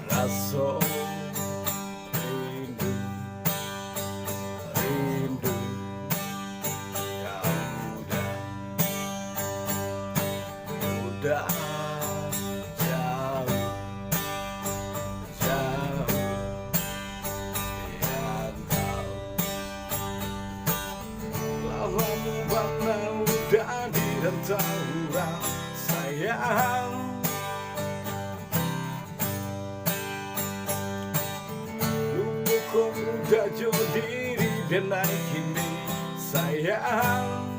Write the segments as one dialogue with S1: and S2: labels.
S1: Rasa rindu, rindu yang udah jauh, jauh yang tahu. Lawamu mana udah di rantauan sayang. Kok udah jauh diri dan naik kini sayang.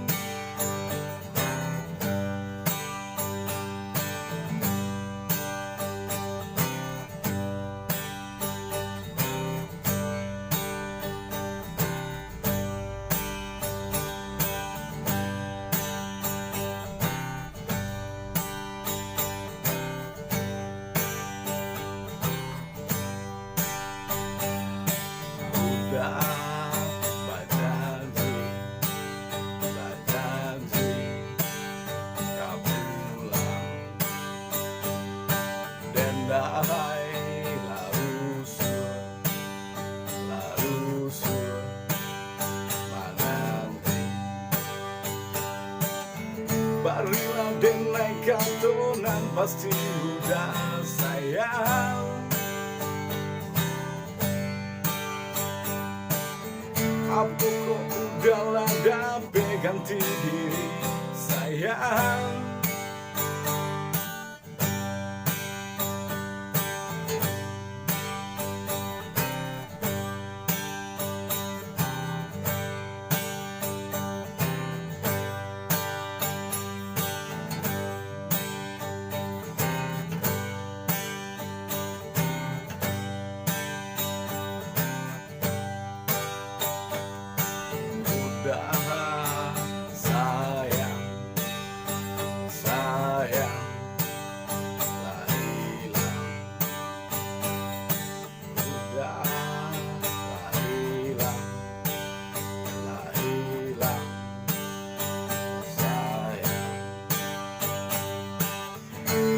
S1: Barilah denai kantonan pasti udah sayang. Apa kok udah lada ganti diri sayang. Sayang, sayang, lah hilang. Udah lah hilang, lah hilang. Sayang,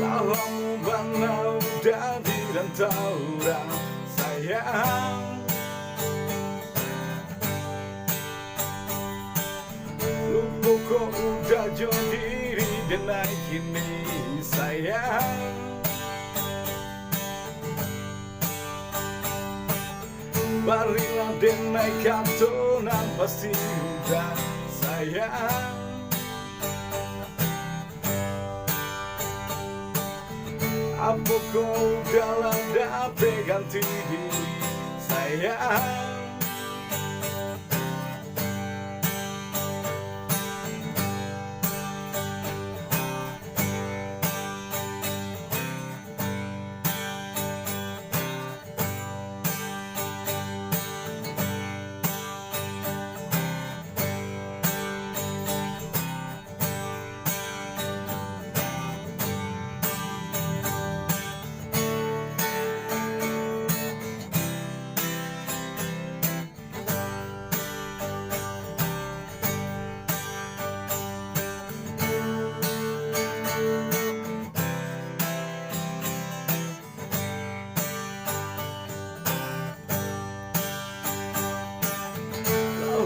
S1: lawamu bana udah di rantauan sayang. Kok udah jauh diri dan naik kini sayang. Barilah dan naik kantonan pasti udah sayang. Apa kok udah lada ganti diri sayang.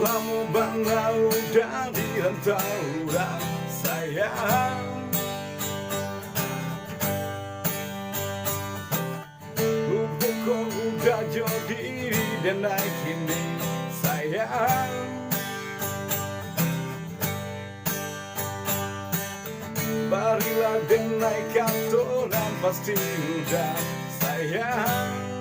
S1: Kamu bangga udah di rantauan sayang. Hubung kok udah jauh diri dan naik kini sayang. Barilah dan naik kantoran pasti udah sayang.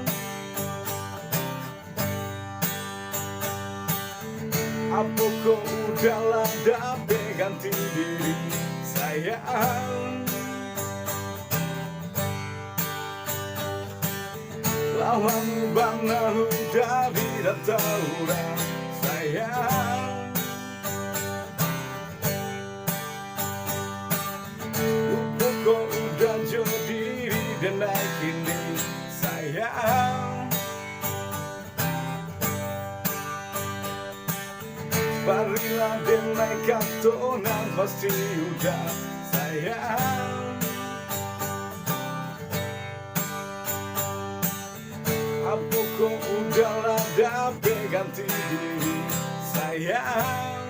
S1: Apa kok udah lada ganti diri sayang. Lawan bangga udah di rantauan sayang. Marilah den naik katonan pasti udah sayang. Apa kau udah ada ganti diri sayang.